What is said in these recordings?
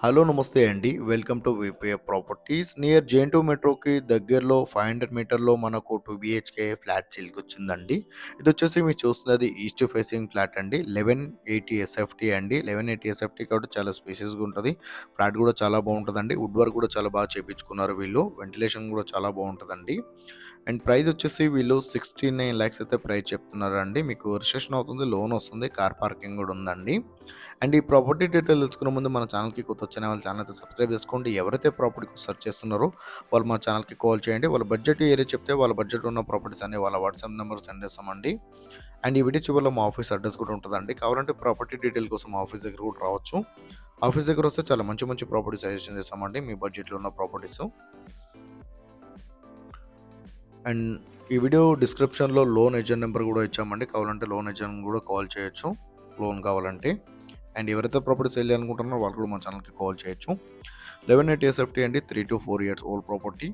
Hello నమస్తే అండి. Welcome to VPF properties. Near JN 2 మెట్రోకి దగ్గరలో 500 మీటర్‌లో మనకు 2 బీహెచ్‌కే ఫ్లాట్ సేల్‌కొచ్చిందండి. ఇదొచ్చేసి మీరు చూస్తున్నది ఈస్ట్ ఫేసింగ్ ఫ్లాట్ అండి. 1180 ఎస్ఎఫ్టీ అండి. 1180 ఎస్ఎఫ్టీ కాబట్టి చాలా స్పేషియస్‌గా ఉంటది. ఫ్లాట్ గూడా చాలా బావుంటదండి. వుడ్ వర్క్ గూడా చాలా బాగా చేపించుకున్నారు వీళ్ళు. వెంటిలేషన్ గూడా చాలా బావుంటదండి. అండ్ ప్రైస్ వచ్చేసి వీళ్ళు 69 లాక్స్ అయితే ప్రైస్ చెప్తున్నారండి. మీకు రిజిస్ట్రేషన్ అవుతుంది, లోన్ వస్తుంది, కార్ పార్కింగ్ గూడా ఉందండి. అండ్ ఈ ప్రాపర్టీ డీటెయిల్ తెలుసుకునే ముందు మన ఛానల్‌కి కొత్త వచ్చిన వాళ్ళ ఛానల్ అయితే సబ్స్క్రైబ్ చేసుకోండి. ఎవరైతే ప్రాపర్టీ సెర్చ్ చేస్తున్నారో వాళ్ళు మా ఛానల్‌కి కాల్ చేయండి. వాళ్ళ బడ్జెట్ ఏరియా చెప్తే వాళ్ళ బడ్జెట్ ఉన్న ప్రాపర్టీస్ అన్ని వాళ్ళ వాట్సాప్ నెంబర్ సెండ్ చేస్తామండి. అండ్ ఈ వీడియో చివరిలో మా ఆఫీస్ అడ్రస్ కూడా ఉంటదండి. కావాలంటే ప్రాపర్టీ డీటెయిల్ కోసం మా ఆఫీస్ దగ్గర కూడా రావచ్చు. ఆఫీస్ దగ్గర వస్తే చాలా మంచి మంచి ప్రాపర్టీ సజెషన్ చేస్తామండి మీ బడ్జెట్‌లో ఉన్న ప్రాపర్టీస్. అండ్ ఈ వీడియో డిస్క్రిప్షన్‌లో లోన్ ఏజెంట్ నెంబర్ కూడా ఇచ్చామండి. కావాలంటే లోన్ ఏజెంట్ కూడా కాల్ చేయొచ్చు లోన్ కావాలంటే. అండ్ ఎవరైతే ప్రాపర్టీ సేల్ చేయాలనుకుంటున్నారో వాళ్ళు కూడా మా ఛానల్‌కి కాల్ చేయొచ్చు. 1180 ఎస్ఎఫ్టీ అండి. 3-4 ఇయర్స్ ఓల్డ్ ప్రాపర్టీ.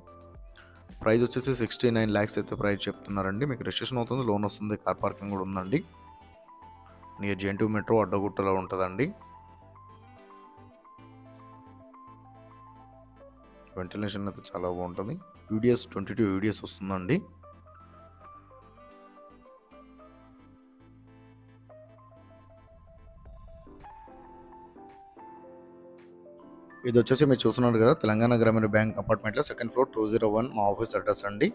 ప్రైస్ వచ్చేసి 69 లాక్స్ అయితే ప్రైస్ చెప్తున్నారండి. మీకు రిజిస్ట్రేషన్ అవుతుంది, లోన్ వస్తుంది, కార్ పార్కింగ్ కూడా ఉందండి. నియర్ జేఎన్ 2 మెట్రో అడ్డగుట్టలో ఉంటదండి. వెంటిలేషన్ అయితే చాలా బాగుంటుంది. యూడిఎస్ 22 యూడిఎస్ వస్తుందండి. ఇది వచ్చేసి మీరు చూస్తున్నారు కదా, తెలంగాణ గ్రామీణ బ్యాంక్ అపార్ట్మెంట్లో సెకండ్ ఫ్లోర్ 201 మా ఆఫీస్ అడ్రస్ అండి.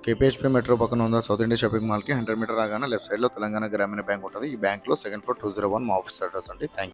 కేపీహెచ్పీ మెట్రో పక్కన ఉన్న సౌత్ ఇండియా షాపింగ్ మాల్కి 100 మీటర్ రాగానే లెఫ్ట్ సైడ్లో తెలంగాణ గ్రామీణ బ్యాంక్ ఉంటుంది. ఈ బ్యాంక్లో సెకండ్ ఫ్లోర్ 201 మా ఆఫీస్ అడ్రస్ అండి. Thank you.